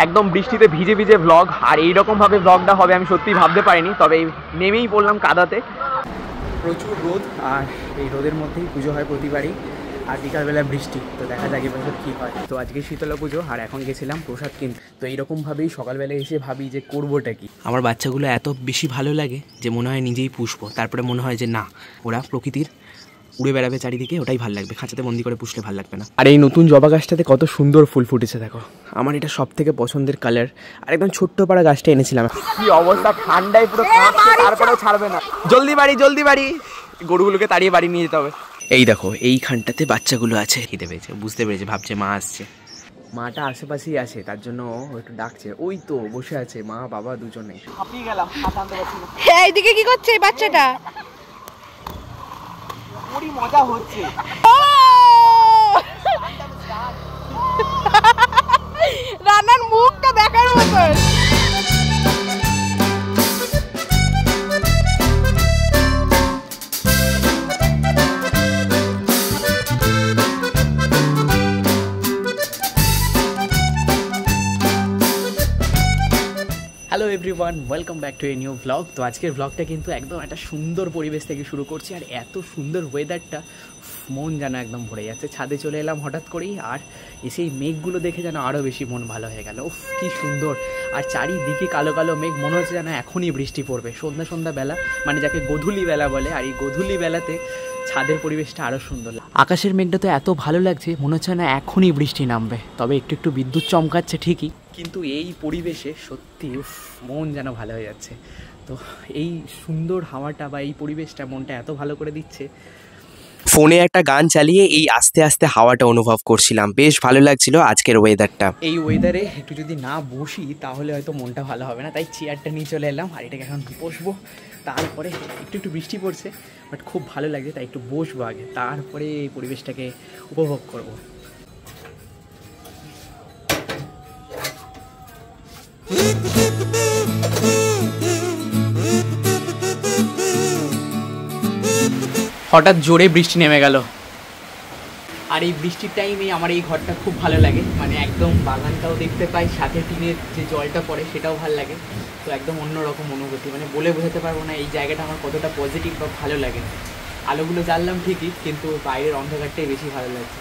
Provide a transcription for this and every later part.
একদম বৃষ্টিতে ভিজে ভিজে ব্লগ, আর এইরকমভাবে ব্লগটা হবে আমি সত্যিই ভাবতে পারিনি। তবে নেমেই পড়লাম কাদাতে, প্রচুর রোদ, আর এই রোদের মধ্যেই পুজো হয় প্রতিবারই, আর বিকালবেলা বৃষ্টি। তো দেখা যাক এবছর কী হয়। তো আজকে শীতলা পুজো, আর এখন গেছিলাম প্রসাদ কিনতে। তো এইরকমভাবেই সকালবেলা এসে ভাবি যে করবোটা কি। আমার বাচ্চাগুলো এত বেশি ভালো লাগে যে মনে হয় নিজেই পুষবো, তারপরে মনে হয় যে না, ওরা প্রকৃতির উড়ে বেড়াবে চারিদিকে, ওটাই ভালো লাগবে, খাঁচাতে বন্দি করে পুষলে ভালো লাগবে না। আর এই নতুন জবা গাছটাতে কত সুন্দর ফুল ফুটেছে দেখো, আমার এটা সব থেকে পছন্দের কালার। আর একদম ছোট্ট পাড়া গাছটা এনেছিলাম। কি অবস্থা, ঠান্ডায় পুরো কাঁপছে, তারপরেও ছাড়বে না। জলদি বাড়ি জলদি বাড়ি, গরুগুলোকে তাড়িয়ে বাড়ি নিয়ে যেতে হবে। এই দেখো এইখানটাতে বাচ্চাগুলো আছে, খেতে পেয়েছে, বুঝতে পেরেছে, ভাবছে মা আসছে। মাটা আশেপাশেই আছে, তার জন্য ও একটু ডাকছে। ওই তো বসে আছে মা বাবা দুজনে। হাঁপিয়ে গেলাম, হাত আনতে পারছি না। এইদিকে কি করছে এই বাচ্চাটা? পুরি মজা হচ্ছে। রানার মুখটা দেখার মতো। Hello everyone, welcome back to a new blog. তো আজকের ব্লগটা কিন্তু একদম একটা সুন্দর পরিবেশ থেকে শুরু করছি, আর এত সুন্দর ওয়েদারটা, মন যেন একদম ভরে যাচ্ছে। ছাদে চলে এলাম হঠাৎ করেই, আর এসেই মেঘগুলো দেখে যেন আরও বেশি মন ভালো হয়ে গেল। উফ কি সুন্দর, আর চারিদিকে কালো কালো মেঘ, মনে হচ্ছে যেন এখনই বৃষ্টি পড়বে। সন্ধ্যা বেলা, মানে যাকে গোধূলি বেলা বলে, আর এই গোধূলি বেলাতে ছাদের পরিবেশটা আরও সুন্দর। আকাশের মেঘটা তো এত ভালো লাগছে, মনে হচ্ছে না এখনই বৃষ্টি নামবে। তবে একটু একটু বিদ্যুৎ চমকাচ্ছে ঠিকই, কিন্তু এই পরিবেশে সত্যি মন যেন ভালো হয়ে যাচ্ছে। তো এই সুন্দর হাওয়াটা বা এই পরিবেশটা মনটা এত ভালো করে দিচ্ছে। ফোনে একটা গান চালিয়ে এই আস্তে আস্তে হাওয়াটা অনুভব করছিলাম, বেশ ভালো লাগছিল আজকের ওয়েদারটা। এই ওয়েদারে একটু যদি না বসি তাহলে হয়তো মনটা ভালো হবে না, তাই চেয়ারটা নিয়ে চলে এলাম, আর এটাকে এখন বসবো। তারপরে একটু একটু বৃষ্টি পড়ছে, বাট খুব ভালো লাগছে, তাই একটু বসবো আগে, তারপরে এই পরিবেশটাকে উপভোগ করবো। হঠাৎ জোরে বৃষ্টি নেমে গেল, আর এই বৃষ্টির টাইমে আমার এই ঘরটা খুব ভালো লাগে, মানে একদম বাগানটাও দেখতে পাই, সাথে টিনের যে জলটা পড়ে সেটাও ভালো লাগে। তো একদম অন্যরকম অনুভূতি, মানে বলে বোঝাতে পারবো না এই জায়গাটা আমার কতটা পজিটিভ বা ভালো লাগে। আলোগুলো জ্বাললাম ঠিকই, কিন্তু বাইরের অন্ধকারটাই বেশি ভালো লাগছে।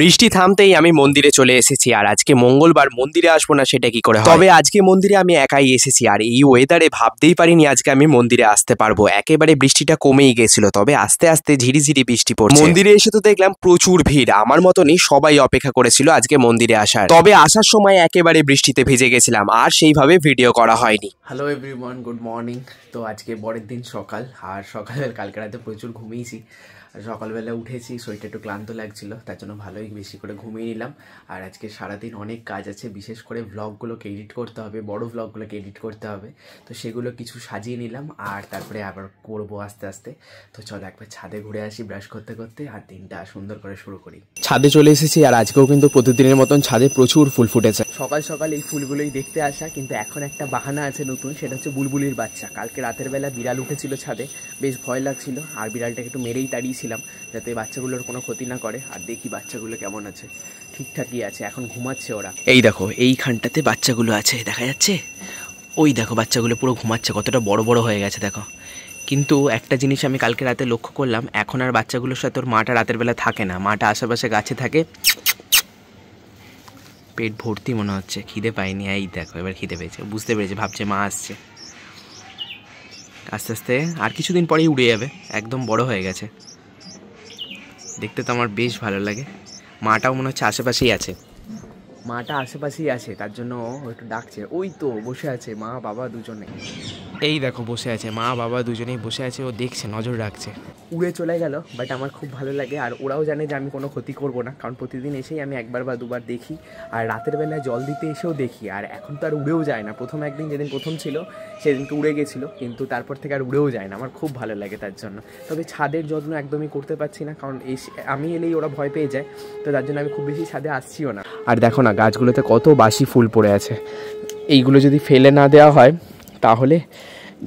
বৃষ্টি থামতেই আমি মন্দিরে চলে এসেছি, আর আজকে মঙ্গলবার, মন্দিরে আসবো না সেটা কি করে হয়? তবে আজকে মন্দিরে আমি একাই এসেছি, আর এই ওয়েদারে ভাবতেই পারিনি আজকে আমি মন্দিরে আসতে পারবো। একেবারে বৃষ্টিটা কমেই গেছিল, তবে আস্তে আস্তে ঝিরিঝিরি বৃষ্টি পড়ছে। মন্দিরে এসে তো দেখলাম প্রচুর ভিড়, আমার মতনই সবাই অপেক্ষা করেছিল আজকে মন্দিরে আসার। তবে আসার সময় একেবারে বৃষ্টিতে ভিজে গেছিলাম, আর সেইভাবে ভিডিও করা হয়নি। Hello everyone, good morning. তো আজকে পরের দিন সকাল, আর সকালবেলা কালকে রাতে প্রচুর ঘুমিয়েছি। সকালবেলা উঠেছি, শরীরটা একটু ক্লান্ত লাগছিল, তার জন্য ভালোই বেশি করে ঘুমিয়ে নিলাম। আর আজকে সারাদিন অনেক কাজ আছে, বিশেষ করে ভ্লগগুলোকে এডিট করতে হবে, বড় ভ্লগগুলোকে এডিট করতে হবে। তো সেগুলো কিছু সাজিয়ে নিলাম, আর তারপরে আবার করবো আস্তে আস্তে। তো চল একবার ছাদে ঘুরে আসি ব্রাশ করতে করতে, আর দিনটা সুন্দর করে শুরু করি। ছাদে চলে এসেছি, আর আজকেও কিন্তু প্রতিদিনের মতন ছাদে প্রচুর ফুল ফুটেছে। সকাল সকাল এই ফুলগুলোই দেখতে আসা, কিন্তু এখন একটা বাহানা আছে নতুন, সেটা হচ্ছে বুলবুলির বাচ্চা। কালকে রাতের বেলা বিড়াল উঠেছিল ছাদে, বেশ ভয় লাগছিল, আর বিড়ালটাকে একটু মেরেই তাড়িয়েছিলাম যাতে বাচ্চাগুলোর কোনো ক্ষতি না করে। আর দেখি বাচ্চাগুলো কেমন আছে, ঠিকঠাকই আছে, এখন ঘুমাচ্ছে ওরা। এই দেখো এইখানটাতে বাচ্চাগুলো আছে, দেখা যাচ্ছে? ওই দেখো বাচ্চাগুলো পুরো ঘুমাচ্ছে, কতটা বড় বড় হয়ে গেছে দেখো। কিন্তু একটা জিনিস আমি কালকে রাতে লক্ষ্য করলাম, এখন আর বাচ্চাগুলোর সাথে ওর মাটা রাতের বেলা থাকে না, মাটা আশেপাশে গাছে থাকে। পেট ভর্তি মনে হচ্ছে, খিদে পাইনি। এই দেখো এবার খিদে পেয়েছে, বুঝতে পেরেছে, ভাবছে মা আসছে। আস্তে আস্তে আর কিছুদিন পরেই উড়ে যাবে, একদম বড় হয়ে গেছে। দেখতে তো আমার বেশ ভালো লাগে। মাটাও মনে হচ্ছে আশেপাশেই আছে, মাটা আশেপাশেই আছে, তার জন্য ও একটু ডাকছে। ওই তো বসে আছে মা বাবা দুজনে, এই দেখো বসে আছে, মা বাবা দুজনেই বসে আছে, ও দেখছে, নজর রাখছে। উড়ে চলে গেল, বাট আমার খুব ভালো লাগে, আর ওরাও জানে যে আমি কোনো ক্ষতি করব না, কারণ প্রতিদিন এসেই আমি একবার বা দুবার দেখি, আর রাতের বেলায় জল দিতে এসেও দেখি। আর এখন তো আর উড়েও যায় না, প্রথম একদিন যেদিন প্রথম ছিল সেদিনকে উড়ে গেছিলো, কিন্তু তারপর থেকে আর উড়েও যায় না, আমার খুব ভালো লাগে তার জন্য। তবে ছাদের যত্ন একদমই করতে পারছি না, কারণ আমি এলেই ওরা ভয় পেয়ে যায়, তো তার জন্য আমি খুব বেশি ছাদে আসছিও না। আর দেখো না গাছগুলোতে কত বাসি ফুল পড়ে আছে, এইগুলো যদি ফেলে না দেওয়া হয় তাহলে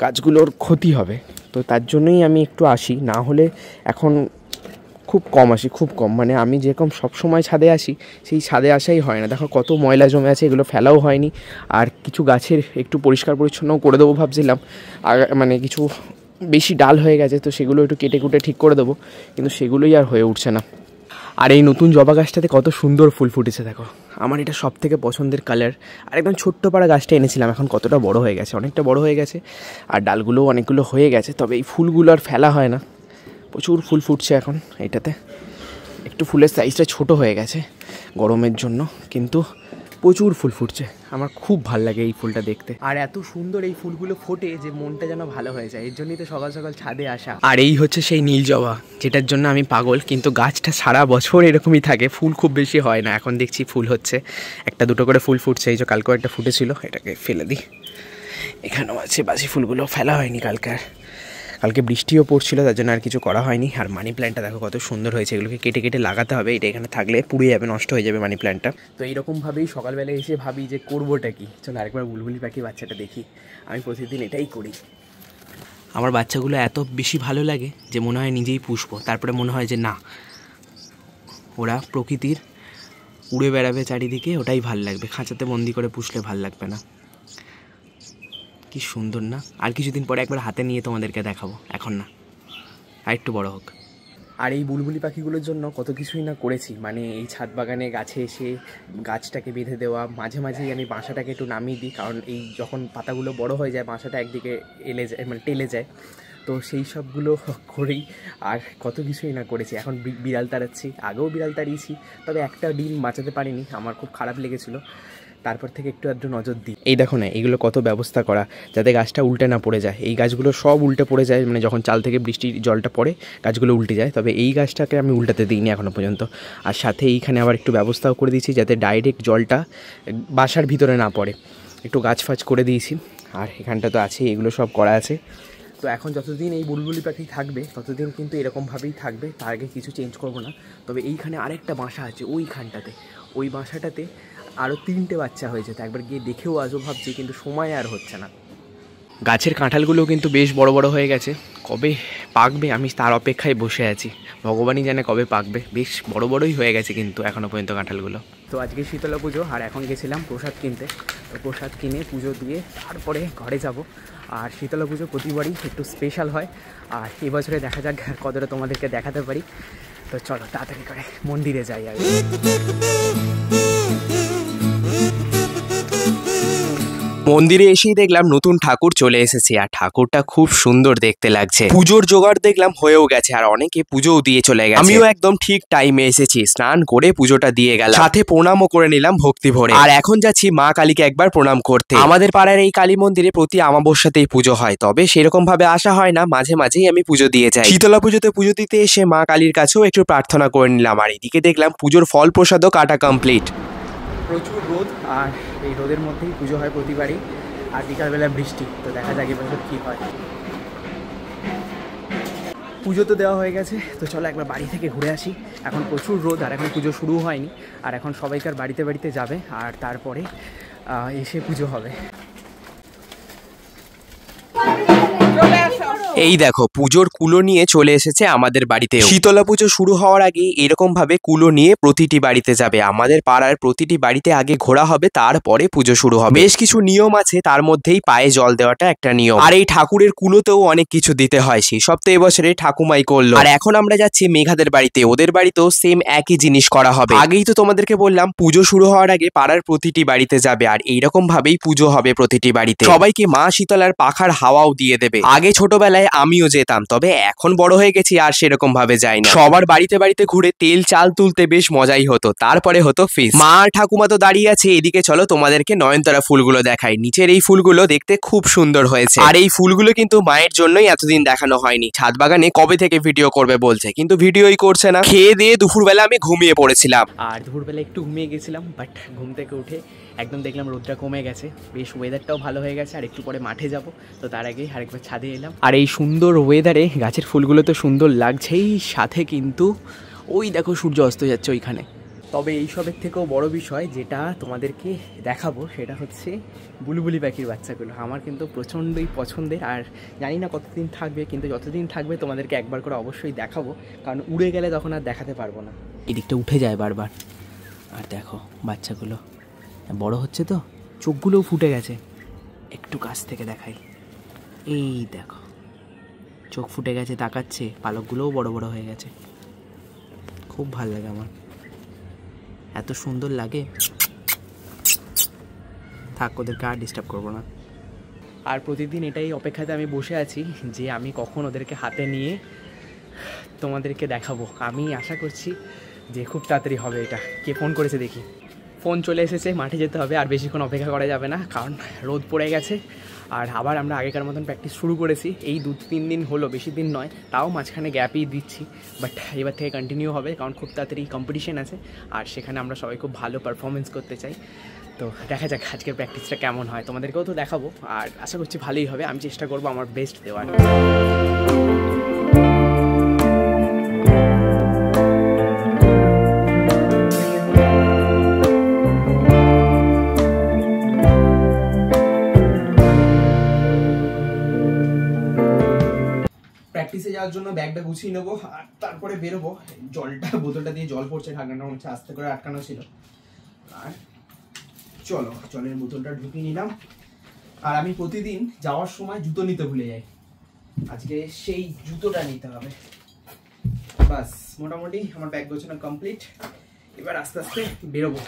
গাছগুলোর ক্ষতি হবে। তো তার জন্যই আমি একটু আসি, না হলে এখন খুব কম আসি, খুব কম। মানে আমি যেরকম সবসময় ছাদে আসি সেই ছাদে আসাই হয় না। দেখো কত ময়লা জমে আছে, এগুলো ফেলাও হয়নি। আর কিছু গাছের একটু পরিষ্কার পরিচ্ছন্নও করে দেবো ভাবছিলাম, আর মানে কিছু বেশি ডাল হয়ে গেছে তো সেগুলো একটু কেটে কুটে ঠিক করে দেবো, কিন্তু সেগুলোই আর হয়ে উঠছে না। আর এই নতুন জবা গাছটাতে কত সুন্দর ফুল ফুটেছে দেখো, আমার এটা সব থেকে পছন্দের কালার। আর একদম ছোট্ট পাড়া গাছটা এনেছিলাম, এখন কতটা বড় হয়ে গেছে, অনেকটা বড় হয়ে গেছে। আর ডালগুলোও অনেকগুলো হয়ে গেছে, তবে এই ফুলগুলো আর ফেলা হয় না, প্রচুর ফুল ফুটছে এখন এটাতে। একটু ফুলের সাইজটা ছোট হয়ে গেছে গরমের জন্য, কিন্তু প্রচুর ফুল ফুটছে। আমার খুব ভালো লাগে এই ফুলটা দেখতে, আর এত সুন্দর এই ফুলগুলো ফোটে যে মনটা যেন ভালো হয়ে যায়। এর জন্যই তো সকাল সকাল ছাদে আসা। আর এই হচ্ছে সেই নীল জবা, যেটার জন্য আমি পাগল। কিন্তু গাছটা সারা বছর এরকমই থাকে, ফুল খুব বেশি হয় না। এখন দেখছি ফুল হচ্ছে, একটা দুটো করে ফুল ফুটছে। এই যে কালকেও একটা ফুটেছিল, এটাকে ফেলে দিই। এখানেও আছে, বাসি ফুলগুলো ফেলা হয়নি কালকে বৃষ্টিও পড়ছিল, তার জন্য আর কিছু করা হয়নি। আর মানি প্ল্যান্টটা দেখো কত সুন্দর হয়েছে, এগুলোকে কেটে কেটে লাগাতে হবে। এটা এখানে থাকলে পুড়ে যাবে, নষ্ট হয়ে যাবে মানি প্ল্যান্টটা। তো এইরকমভাবেই সকালবেলা এসে ভাবি যে করবোটা কি, চলো আরেকবার বুলবুলি পাখি বাচ্চাটা দেখি। আমি প্রতিদিন এটাই করি। আমার বাচ্চাগুলো এত বেশি ভালো লাগে যে মনে হয় নিজেই পুষবো। তারপরে মনে হয় যে না, ওরা প্রকৃতির উড়ে বেড়াবে চারিদিকে, ওটাই ভাল লাগবে। খাঁচাতে বন্দি করে পুষলে ভাল লাগবে না। কি সুন্দর না? আর কিছুদিন পরে একবার হাতে নিয়ে তোমাদেরকে দেখাবো, এখন না, আর একটু বড় হোক। আর এই বুলবুলি পাখিগুলোর জন্য কত কিছুই না করেছি। মানে এই ছাদ বাগানে গাছে এসে গাছটাকে বেঁধে দেওয়া, মাঝে মাঝেই আমি বাসাটাকে একটু নামিয়ে দিই, কারণ এই যখন পাতাগুলো বড় হয়ে যায় বাসাটা একদিকে এলে যায়, মানে টেলে যায়। তো সেই সবগুলো করেই আর কত কিছুই না করেছি। এখন বিড়াল তাড়াচ্ছি, আগেও বিড়াল তাড়িয়েছি, তবে একটা ডিম বাঁচাতে পারিনি, আমার খুব খারাপ লেগেছিলো। তারপর থেকে একটু আধটু নজর দিই। এই দেখো না, এগুলো কত ব্যবস্থা করা যাতে গাছটা উল্টে না পড়ে যায়। এই গাছগুলো সব উল্টে পড়ে যায়, মানে যখন চাল থেকে বৃষ্টির জলটা পড়ে গাছগুলো উল্টে যায়, তবে এই গাছটাকে আমি উল্টাতে দিইনি এখনও পর্যন্ত। আর সাথে এইখানে আবার একটু ব্যবস্থাও করে দিয়েছি যাতে ডাইরেক্ট জলটা বাসার ভিতরে না পড়ে, একটু গাছ ফাছ করে দিয়েছি। আর এখানটা তো আছে, এগুলো সব করা আছে। তো এখন যতদিন এই বুলবুলি পাখি থাকবে ততদিন কিন্তু এরকমভাবেই থাকবে, তার আগে কিছু চেঞ্জ করব না। তবে এইখানে আরেকটা বাসা আছে ওইখানটাতে, ওই বাসাটাতে আরও 3টে বাচ্চা হয়েছে, তো একবার গিয়ে দেখেও আসবো ভাবছি, কিন্তু সময় আর হচ্ছে না। গাছের কাঁঠালগুলোও কিন্তু বেশ বড় বড় হয়ে গেছে, কবে পাকবে আমি তার অপেক্ষায় বসে আছি। ভগবানই জানে কবে পাকবে, বেশ বড় বড়ই হয়ে গেছে কিন্তু এখনও পর্যন্ত কাঁঠালগুলো। তো আজকে শীতলা পুজো, আর এখন গেছিলাম প্রসাদ কিনতে। তো প্রসাদ কিনে পুজো দিয়ে তারপরে ঘরে যাব। আর শীতলা পুজো প্রতিবারই একটু স্পেশাল হয়, আর এবছরে দেখা যাক কতটা তোমাদেরকে দেখাতে পারি। তো চলো তাড়াতাড়ি করে মন্দিরে যাই আগে। মন্দিরে এসেই দেখলাম নতুন ঠাকুর চলে এসেছে, আর ঠাকুরটা খুব সুন্দর দেখতে লাগছে। পুজোর জোগাড় দেখলাম হয়েও গেছে, আর অনেকে পুজোও দিয়ে চলে গেছে। আমিও একদম ঠিক টাইমে এসেছি, স্নান করে পুজোটা দিয়ে গেলাম, সাথে প্রণামও করে নিলাম ভক্তি ভরে। আর এখন যাচ্ছি মা কালীকে একবার প্রণাম করতে। আমাদের পাড়ার এই কালী মন্দিরে প্রতি অমাবস্যাতেই পুজো হয়, তবে সেরকম ভাবে আসা হয় না, মাঝে মাঝেই আমি পুজো দিয়ে যাই। শীতলা পুজোতে পুজো দিতে এসে মা কালীর কাছেও একটু প্রার্থনা করে নিলাম। আর এদিকে দেখলাম পুজোর ফল প্রসাদও কাটা কমপ্লিট। প্রচুর রোদ, আর এই রোদের মধ্যেই পুজো হয় প্রতিবারই। আর বিকালবেলা বৃষ্টি, তো দেখা যাক এবছর কী হয়। পুজো তো দেওয়া হয়ে গেছে, তো চলো একবার বাড়ি থেকে ঘুরে আসি। এখন প্রচুর রোদ, আর এখন পুজো শুরু হয়নি, আর এখন সবাইকার বাড়িতে বাড়িতে যাবে, আর তারপরে এসে পুজো হবে। এই দেখো পুজোর কুলো নিয়ে চলে এসেছে আমাদের বাড়িতে। শীতলা পুজো শুরু হওয়ার আগে এরকম ভাবে কুলো নিয়ে প্রতিটি বাড়িতে যাবে। আমাদের পাড়ার প্রতিটি বাড়িতে আগে ঘোরা হবে, তারপরে পুজো শুরু হবে। বেশ কিছু নিয়ম আছে, তার মধ্যেই পায়ে জল দেওয়াটা একটা নিয়ম। আর এই ঠাকুরের কুলোতেও অনেক কিছু দিতে হয়, সেই সব তো এবছরে ঠাকুমাই করলো। আর এখন আমরা যাচ্ছি মেঘাদের বাড়িতে, ওদের বাড়িতেও সেম একই জিনিস করা হবে। আগেই তো তোমাদেরকে বললাম পুজো শুরু হওয়ার আগে পাড়ার প্রতিটি বাড়িতে যাবে, আর এইরকম ভাবেই পুজো হবে প্রতিটি বাড়িতে। সবাইকে মা শীতলার পাখার হাওয়াও দিয়ে দেবে। আগে ছোটবেলায় আমিও যেতাম, তবে এখন বড় হয়ে গেছি আর সেরকম ভাবে যাই না। সবার বাড়িতে বাড়িতে ঘুরে তেল চাল তুলতে বেশ মজাই হতো। তারপরে হতো ফিস্ট। মা আর ঠাকুমা তো দাঁড়িয়ে আছে, এদিকে চলো তোমাদেরকে নয়নতারা ফুলগুলো দেখাই। নিচের এই ফুলগুলো দেখতে খুব সুন্দর হয়েছে, আর এই ফুলগুলো কিন্তু মায়ের জন্যই এতদিন দেখানো হয়নি। ছাদ বাগানে কবে থেকে ভিডিও করবে বলছে, কিন্তু ভিডিওই করছে না। খেয়ে দিয়ে দুপুরবেলা আমি ঘুমিয়ে পড়েছিলাম। আর দুপুরবেলা একটু ঘুমিয়ে গেছিলাম, বাট ঘুম থেকে উঠে একদম দেখলাম রোদটা কমে গেছে, বেশ ওয়েদারটাও ভালো হয়ে গেছে। আর একটু পরে মাঠে যাব, তো তার আগেই আরেকবার ছাদে এলাম। আর এই সুন্দর ওয়েদারে গাছের ফুলগুলো তো সুন্দর লাগছেই, সাথে কিন্তু ওই দেখো সূর্য অস্ত যাচ্ছে ওইখানে। তবে এইসবের থেকেও বড় বিষয় যেটা তোমাদেরকে দেখাবো সেটা হচ্ছে বুলবুলি পাখির বাচ্চাগুলো। আমার কিন্তু প্রচণ্ডই পছন্দের, আর জানি না কতদিন থাকবে, কিন্তু যতদিন থাকবে তোমাদেরকে একবার করে অবশ্যই দেখাবো, কারণ উড়ে গেলে তখন আর দেখাতে পারবো না। এদিকটা উঠে যায় বারবার। আর দেখো বাচ্চাগুলো বড় হচ্ছে তো, চোখগুলোও ফুটে গেছে। একটু কাছ থেকে দেখাই, এই দেখো চোখ ফুটে গেছে, তাকাচ্ছে, পালকগুলোও বড় বড় হয়ে গেছে। খুব ভালো লাগে আমার, এত সুন্দর লাগে। থাক, ওদেরকে আর ডিস্টার্ব করবো না। আর প্রতিদিন এটাই অপেক্ষাতে আমি বসে আছি যে আমি কখন ওদেরকে হাতে নিয়ে তোমাদেরকে দেখাবো। আমি আশা করছি যে খুব তাড়াতাড়ি হবে। এটা কে ফোন করেছে দেখি। ফোন চলে এসেছে, মাঠে যেতে হবে। আর বেশিক্ষণ অপেক্ষা করা যাবে না, কারণ রোদ পড়ে গেছে। আর আবার আমরা আগেকার মতন প্র্যাকটিস শুরু করেছি। এই 2-3 দিন হলো, বেশি দিন নয়, তাও মাঝখানে গ্যাপই দিচ্ছি। বাট এবার থেকে কন্টিনিউ হবে, কারণ খুব তাড়াতাড়ি কম্পিটিশন আছে, আর সেখানে আমরা সবাই খুব ভালো পারফরমেন্স করতে চাই। তো দেখা যাক আজকের প্র্যাকটিসটা কেমন হয়, তোমাদেরকেও তো দেখাবো। আর আশা করছি ভালোই হবে, আমি চেষ্টা করবো আমার বেস্ট দেওয়ার। প্র্যাকটিসে যাওয়ার জন্য ব্যাগটা গুছিয়ে নেবো, আর তারপরে বেরোবো। জলটা, বোতলটা দিয়ে জল পড়ছে, ঢাকনাটা হচ্ছে আস্তে করে আটকানো ছিল। আর চলো, জলের বোতলটা ঢুকিয়ে নিলাম। আর আমি প্রতিদিন যাওয়ার সময় জুতো নিতে ভুলে যাই, আজকে সেই জুতোটা নিতে হবে। বাস, মোটামুটি আমার ব্যাগ গোছানো কমপ্লিট। এবার আস্তে আস্তে বেরোবো।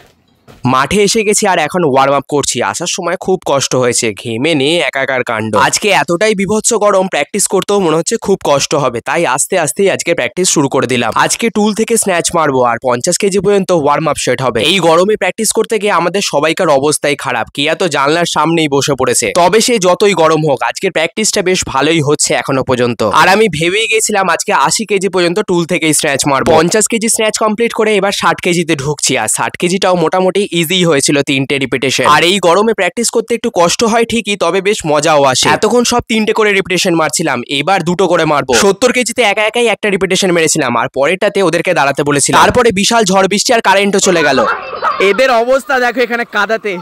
মাঠে এসে গেছি আর এখন ওয়ার্ম আপ করছি। আসার সময় খুব কষ্ট হয়েছে, ঘেমে নিয়ে একাকার কাণ্ড। আজকে এতটাই বিভৎস গরম, প্র্যাকটিস করতেও মনে হচ্ছে খুব কষ্ট হবে, তাই আস্তে আস্তেই আজকে প্র্যাকটিস শুরু করে দিলাম। আজকে টুল থেকে স্ন্যাচ মারবো, আর 50 কেজি পর্যন্ত ওয়ার্ম আপ সেট হবে। এই গরমে প্র্যাকটিস করতে গিয়ে আমাদের সবাইকার অবস্থাই খারাপ। কিয়া তো জানলার সামনেই বসে পড়েছে। তবে সে যতই গরম হোক, আজকের প্র্যাকটিসটা বেশ ভালোই হচ্ছে এখনো পর্যন্ত। আর আমি ভেবেই গেছিলাম আজকে 80 কেজি পর্যন্ত টুল থেকেই স্ন্যাচ মারবো। 50 কেজি স্ন্যাচ কমপ্লিট করে এবার 60 কেজিতে ঢুকছি। আর 60 কেজিটাও মোটামুটি ইজি হয়েছিল, 3টে রিপিটেশন। আর এই গরমে প্র্যাকটিস করতে একটু কষ্ট হয় ঠিকই, তবে বেশ মজাও আসে। এতক্ষণ সব 3টে করে রিপিটেশন মারছিলাম, এবার 2টো করে মারবো। 70 কেজিতে একা একাই একটা রিপিটেশন মেরেছিলাম, আর পরেরটাতে ওদেরকে দাঁড়াতে বলেছিলাম। তারপরে বিশাল ঝড় বৃষ্টি আর কারেন্টও চলে গেল। এদের অবস্থা দেখো এখানে কাদাতে।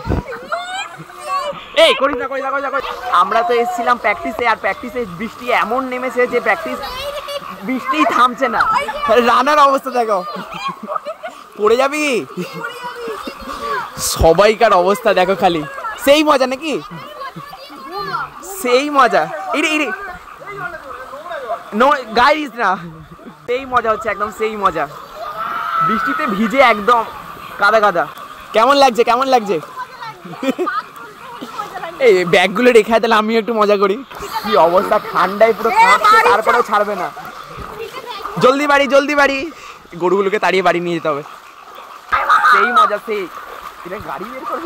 এই করিস না, করিস না, করিস না। আমরা তো এসেছিলাম প্র্যাকটিসে, আর প্র্যাকটিসে বৃষ্টি এমন নেমেছে যে প্র্যাকটিস বৃষ্টিই থামছে না। রানার অবস্থা দেখো, পড়ে যাবি। সবাইকার অবস্থা দেখো খালি। সেই মজা নাকি, সেই মজা। ইরে ইরে, নো গাইস না, সেই মজা হচ্ছে, একদম সেই মজা। বৃষ্টিতে ভিজে একদম কাদা কাদা। কেমন লাগছে, কেমন লাগছে? এই ব্যাগগুলো রেখে তাহলে আমি একটু মজা করি। কি অবস্থা, ঠান্ডায় পুরো কাঁপছে, তারপরেও ছাড়বে না। জলদি বাড়ি, জলদি বাড়ি। গরুগুলোকে তাড়িয়ে বাড়ি নিয়ে যেতে হবে। সেই মজা, সেই। গাড়ি বের করে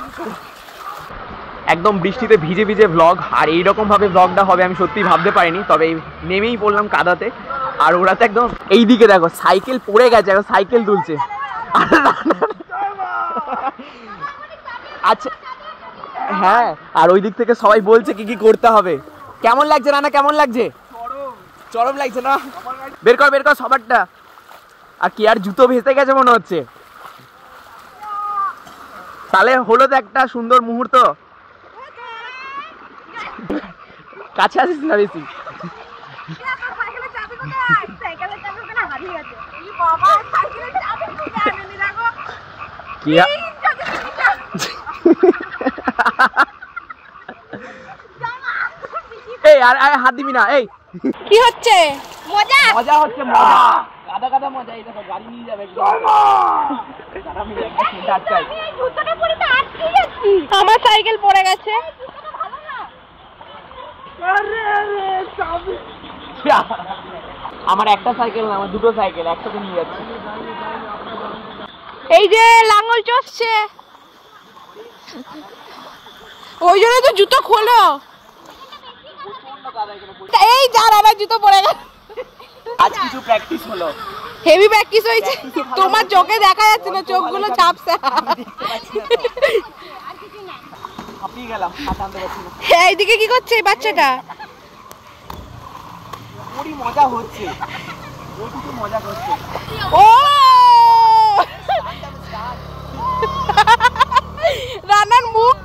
একদম বৃষ্টিতে ভিজে ভিজে ভ্লগ। আর এইরকম ভাবে ভ্লগটা হবে আমি সত্যি ভাবতে পারিনি। তবে নেমেই পড়লাম কাদাতে, আর ওরা তো একদম এইদিকে দেখো সাইকেল পড়ে গেছে, এখন সাইকেল তুলছে। আচ্ছা হ্যাঁ, আর ওই দিক থেকে সবাই বলছে কি কি করতে হবে। কেমন লাগছে রানা, কেমন লাগছে? চরম লাগছে না? বের কর, বের কর সবারটা। আর কি, আর জুতো ভেসে গেছে মনে হচ্ছে। তাহলে হলো তো একটা সুন্দর মুহূর্ত। কাছে আসিস না বেশি। এই আর হাত দিবি না। এই কি হচ্ছে? মজা, মজা হচ্ছে, মজা, কাদা কাদা মজা। এই দেখো গাড়ি নিয়ে যাবে। আমার সাইকেল পড়ে গেছে। আমার একটা সাইকেল না, আমার দুটো সাইকেল একসাথে নিয়ে যাচ্ছে। এই যে লাঙ্গল চড়ছে, ওই জন্য তো জুতো খোলো। এই যা রানা জুতো পড়ে গেল। আজ কিছু প্র্যাকটিস হলো, হেভি প্র্যাকটিস হয়েছে। তোমার চোখে দেখা যাচ্ছে না, চোখগুলো ঝাপসা। হাঁপিয়ে গেলাম, হাত আনতে পারছি না। এইদিকে কি করছে এই বাচ্চাটা? ওরই মজা হচ্ছে, ও কিছু মজা করছে। ও মুখ